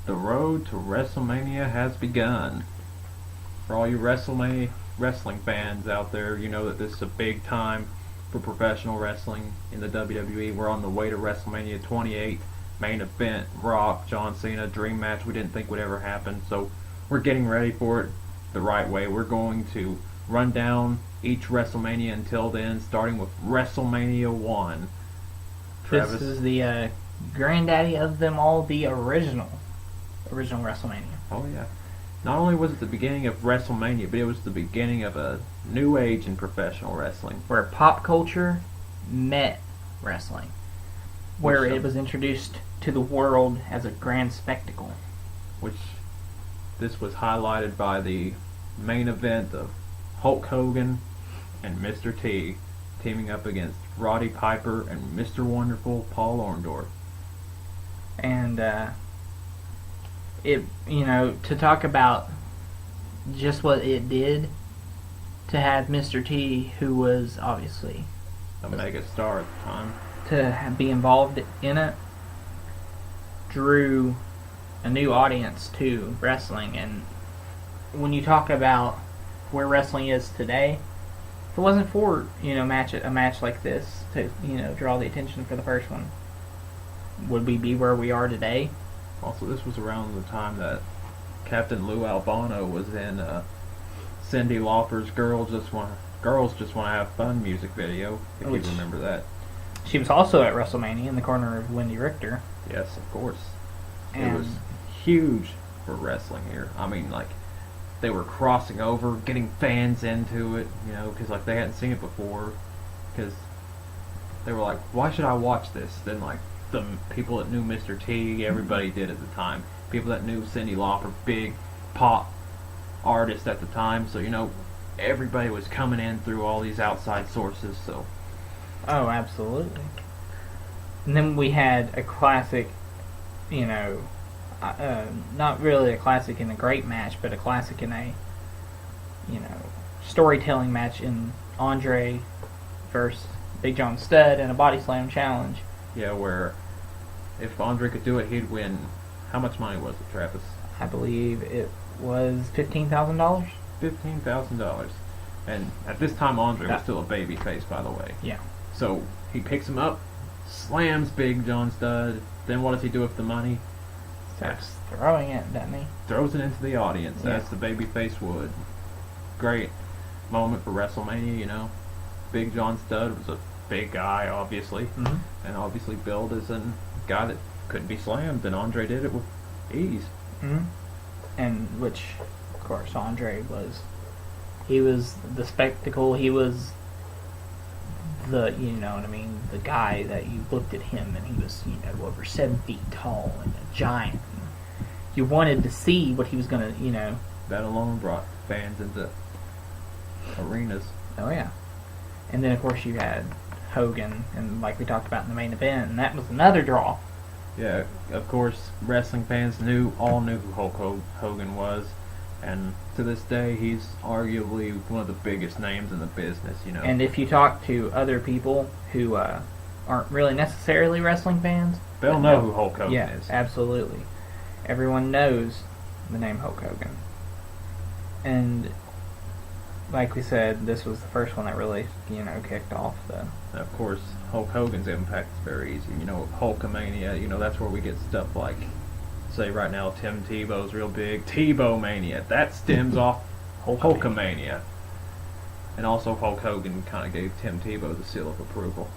The road to WrestleMania has begun. For all you wrestling fans out there, you know that this is a big time for professional wrestling in the WWE. We're on the way to WrestleMania 28, main event, Rock, John Cena, dream match we didn't think would ever happen. So we're getting ready for it the right way. We're going to run down each WrestleMania until then, starting with WrestleMania 1. Travis? This is the granddaddy of them all, the original WrestleMania. Oh, yeah. Not only was it the beginning of WrestleMania, but it was the beginning of a new age in professional wrestling. Where pop culture met wrestling. Where it was introduced to the world as a grand spectacle. Which this was highlighted by the main event of Hulk Hogan and Mr. T teaming up against Roddy Piper and Mr. Wonderful Paul Orndorff. And to talk about just what it did to have Mr. T, who was obviously a mega star at the time, to be involved in it, drew a new audience to wrestling. And when you talk about where wrestling is today, if it wasn't for a match like this to draw the attention for the first one, would we be where we are today? Also, this was around the time that Captain Lou Albano was in Cyndi Lauper's Girls Just Want to Have Fun music video, if you remember that. She was also at WrestleMania in the corner of Wendy Richter. Yes, of course. And it was huge for wrestling here. I mean, they were crossing over, getting fans into it, because they hadn't seen it before. Because they were like, why should I watch this? Then, the people that knew Mr. T, everybody did at the time. People that knew Cyndi Lauper, big pop artist at the time. So, everybody was coming in through all these outside sources. So. Oh, absolutely. And then we had a classic, not really a classic in a great match, but a classic in a, storytelling match in Andre versus Big John Studd in a body slam challenge. Yeah, where if Andre could do it, he'd win. How much money was it, Travis? I believe it was $15,000. $15,000. And at this time, Andre was still a baby face, by the way. Yeah. So he picks him up, slams Big John Studd. Then what does he do with the money? Starts throwing it, doesn't he? Throws it into the audience, yeah. as the baby face would. Great moment for WrestleMania, Big John Studd was a big guy, obviously, and obviously billed as a guy that couldn't be slammed, and Andre did it with ease. And which, of course, Andre was. He was the spectacle. He was the, the guy that you looked at him and he was, over 7 feet tall and a giant. You wanted to see what he was going to, That alone brought fans into arenas. Oh, yeah. And then, of course, you had Hogan, and like we talked about in the main event, and that was another draw. Yeah, of course, wrestling fans all knew who Hulk Hogan was, and to this day, he's arguably one of the biggest names in the business, And if you talk to other people who aren't really necessarily wrestling fans, they'll know who Hulk Hogan is. Yeah, absolutely. Everyone knows the name Hulk Hogan. And like we said, this was the first one that really, kicked off the... Of course, Hulk Hogan's impact is very easy. Hulkamania, that's where we get stuff like, say right now, Tim Tebow's real big. Tebow Mania. That stems off Hulkamania. And also Hulk Hogan kind of gave Tim Tebow the seal of approval.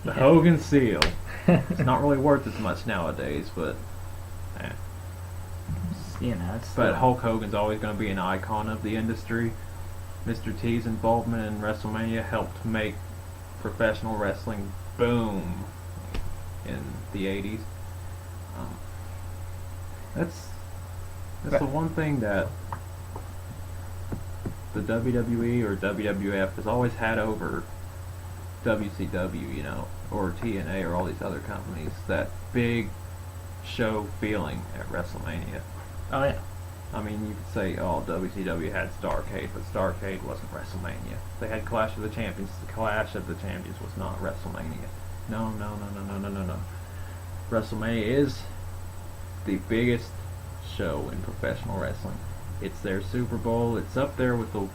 The Hogan seal. It's not really worth as much nowadays, but... But Hulk Hogan's always going to be an icon of the industry. Mr. T's involvement in WrestleMania helped make professional wrestling boom in the 80s. That's the one thing that the WWE or WWF has always had over WCW, or TNA or all these other companies. That big show feeling at WrestleMania. Oh, yeah. I mean, you could say, WCW had Starrcade, but Starrcade wasn't WrestleMania. They had Clash of the Champions. The Clash of the Champions was not WrestleMania. No. WrestleMania is the biggest show in professional wrestling. It's their Super Bowl. It's up there with the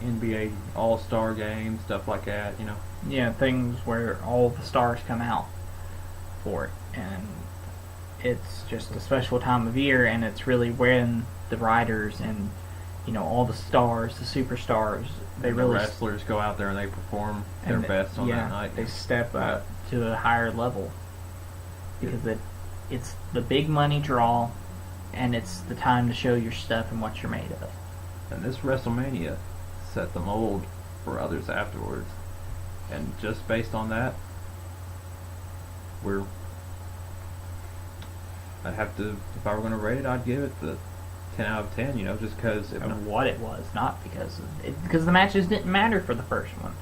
NBA All-Star Game, stuff like that, you know. Yeah, things where all the stars come out for it, and it's just a special time of year, and it's really when the writers and all the stars, the superstars, the wrestlers go out there and they perform their best on that night. They step up to a higher level because it's the big money draw, and it's the time to show your stuff and what you're made of. And this WrestleMania set the mold for others afterwards. And just based on that, I'd have to, if I were going to rate it, I'd give it the 10 out of 10, just because of what it was, not because because the matches didn't matter for the first one.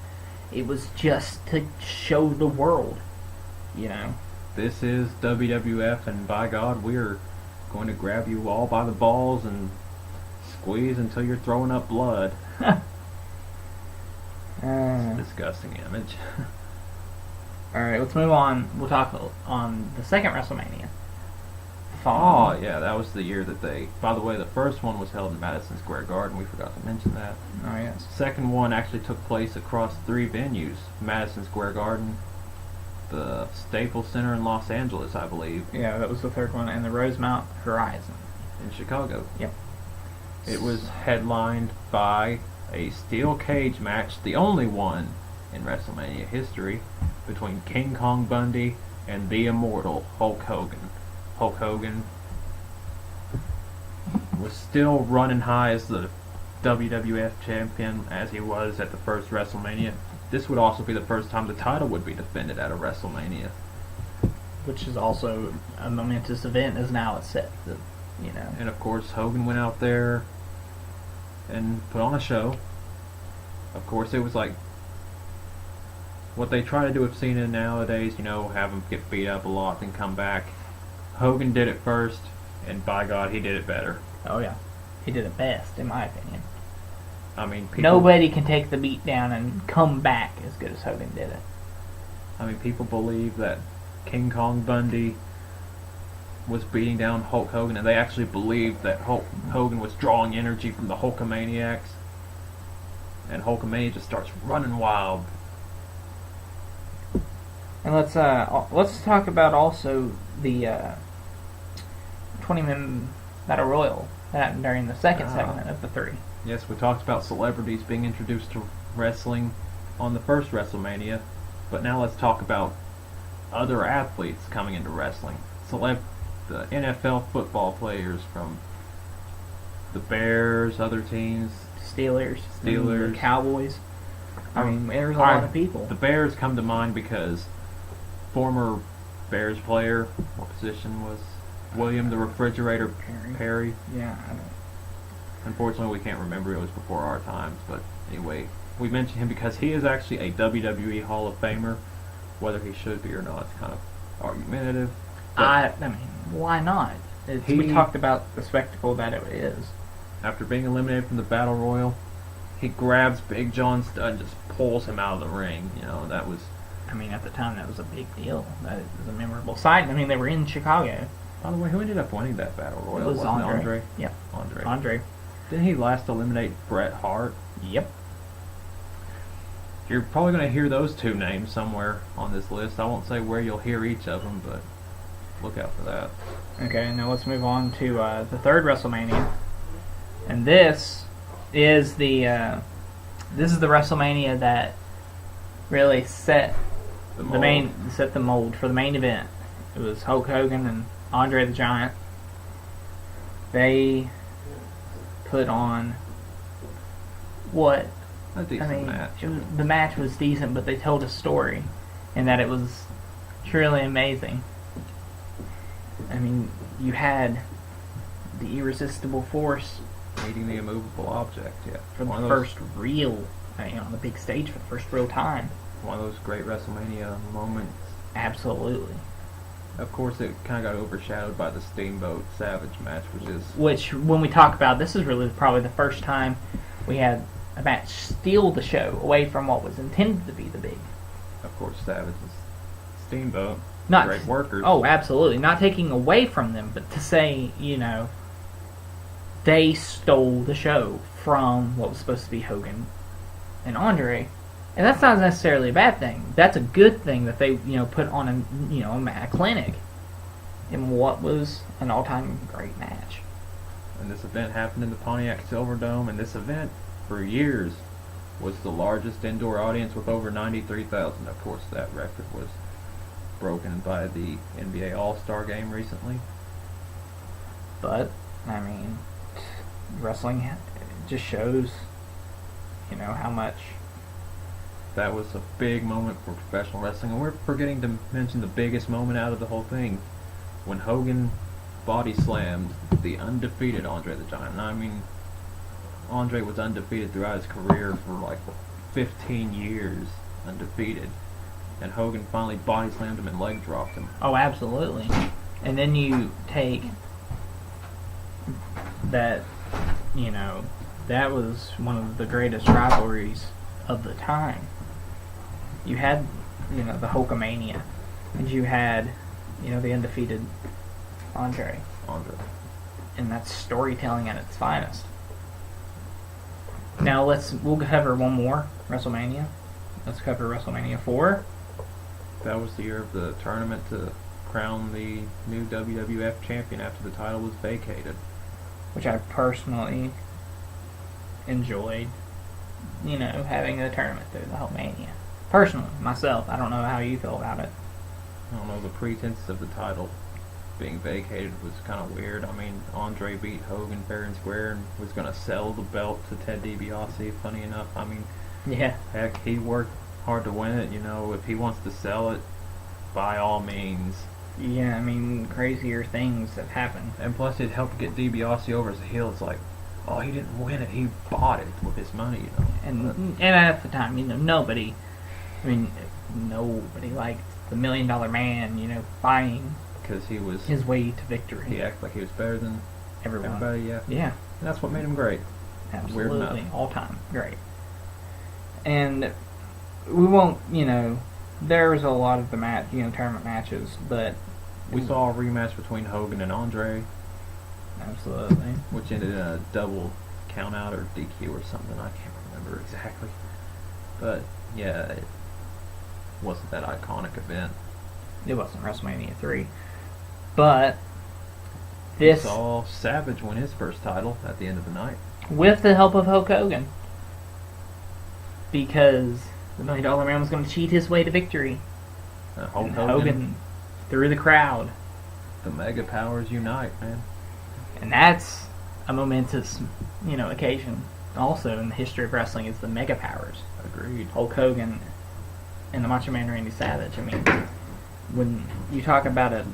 It was just to show the world, This is WWF, and by God, we're going to grab you all by the balls and squeeze until you're throwing up blood. It's a disgusting image. Alright, let's move on. We'll talk on the second WrestleMania. Oh, yeah, that was the year that by the way, the first one was held in Madison Square Garden. We forgot to mention that. Oh, yes. The second one actually took place across 3 venues. Madison Square Garden, the Staples Center in Los Angeles, I believe. Yeah, that was the third one, and the Rosemount Horizon In Chicago. Yep. It was headlined by a steel cage match, the only one in WrestleMania history, between King Kong Bundy and the immortal Hulk Hogan. Hulk Hogan was still running high as the WWF champion as he was at the first WrestleMania. This would also be the first time the title would be defended at a WrestleMania. Which is also a momentous event, as now it's set, And of course, Hogan went out there and put on a show. Of course, it was like what they try to do with Cena nowadays, have him get beat up a lot and come back. Hogan did it first, and by God, he did it better. Oh, yeah. He did it best, in my opinion. I mean, nobody can take the beat down and come back as good as Hogan did it. I mean, people believe that King Kong Bundy was beating down Hulk Hogan, and they actually believed that Hulk Hogan was drawing energy from the Hulkamaniacs, and Hulkamania just starts running wild. And let's talk about also the 20-man Battle Royal that happened during the second segment of the 3. Yes, we talked about celebrities being introduced to wrestling on the first WrestleMania, but now let's talk about other athletes coming into wrestling. The NFL football players from the Bears, other teams. Steelers. The Cowboys. I mean, there's a lot of people. The Bears come to mind because former Bears player, what position was William the Refrigerator Perry? Yeah, I don't. Unfortunately, we can't remember. It was before our times. But anyway, we mention him because he is actually a WWE Hall of Famer. Whether he should be or not, it's kind of argumentative. I mean, why not? We talked about the spectacle that it is. After being eliminated from the Battle Royal, he grabs Big John Studd and just pulls him out of the ring. That was... I mean, at the time, that was a big deal. That was a memorable sight. I mean, they were in Chicago. By the way, who ended up winning that Battle Royal? It was Andre. Yeah. Andre. Didn't he last eliminate Bret Hart? Yep. You're probably going to hear those 2 names somewhere on this list. I won't say where you'll hear each of them, but look out for that. Okay, now let's move on to the third WrestleMania. And this is the WrestleMania that really set the mold for the main event. It was Hulk Hogan and Andre the Giant. They put on what? A decent match. The match was decent, but they told a story, and that it was truly amazing. I mean, you had the irresistible force meeting the immovable object, yeah. For the first real, on the big stage for the first real time. One of those great WrestleMania moments. Absolutely. Of course, it kind of got overshadowed by the Steamboat Savage match, which, when we talk about, this is really probably the first time we had a match steal the show away from what was intended to be the big. Of course, Savage was Steamboat. Not great workers. Oh, absolutely. Not taking away from them, but to say, they stole the show from what was supposed to be Hogan and Andre. And that's not necessarily a bad thing. That's a good thing that they, put on a clinic in what was an all-time great match. And this event happened in the Pontiac Silverdome, and this event, for years, was the largest indoor audience with over 93,000. Of course, that record was broken by the NBA All-Star Game recently. But, wrestling just shows, how much. That was a big moment for professional wrestling, and we're forgetting to mention the biggest moment out of the whole thing. When Hogan body slammed the undefeated Andre the Giant. Andre was undefeated throughout his career for like 15 years, undefeated. And Hogan finally body slammed him and leg dropped him. Oh, absolutely. And then you take that, that was one of the greatest rivalries of the time. You had, the Hulkamania, and you had, the undefeated Andre. And that's storytelling at its finest. Now we'll cover one more WrestleMania. Let's cover WrestleMania 4. That was the year of the tournament to crown the new WWF champion after the title was vacated. Which I personally enjoyed, having the tournament through the whole Mania. Personally, myself, I don't know how you feel about it. I don't know, the pretense of the title being vacated was kind of weird. Andre beat Hogan fair and square and was going to sell the belt to Ted DiBiase, funny enough. Yeah. Heck, he worked hard to win it, if he wants to sell it, by all means. Yeah, crazier things have happened. And plus it helped get DiBiase over as a heel. It's like, oh, he didn't win it, he bought it with his money, And at the time, nobody liked the $1 Million Man, buying because he was his way to victory. He acted like he was better than everybody, yeah. Yeah. And that's what made him great. Absolutely. All time. Great. And we won't, there was a lot of the tournament matches, but we saw a rematch between Hogan and Andre. Absolutely. Which ended in a double count out or DQ or something. I can't remember exactly. But yeah, it wasn't that iconic event. It wasn't WrestleMania 3. But we saw Savage win his first title at the end of the night. With the help of Hulk Hogan. Because the $1 Million Man was going to cheat his way to victory. Hogan through the crowd. The Mega Powers unite, man. And that's a momentous, occasion. Also in the history of wrestling is the Mega Powers. Agreed. Hulk Hogan and the Macho Man Randy Savage. When you talk about a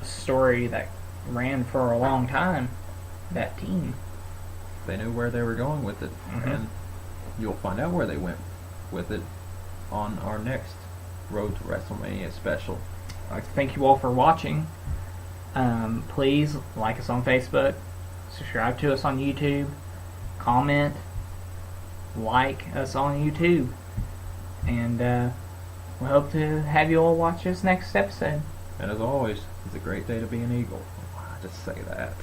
story that ran for a long time, that team. They knew where they were going with it, and you'll find out where they went with it on our next Road to WrestleMania special. I'd like to thank you all for watching. Please like us on Facebook, subscribe to us on YouTube, comment, like us on YouTube, and we hope to have you all watch this next episode. And as always, it's a great day to be an Eagle. I just say that.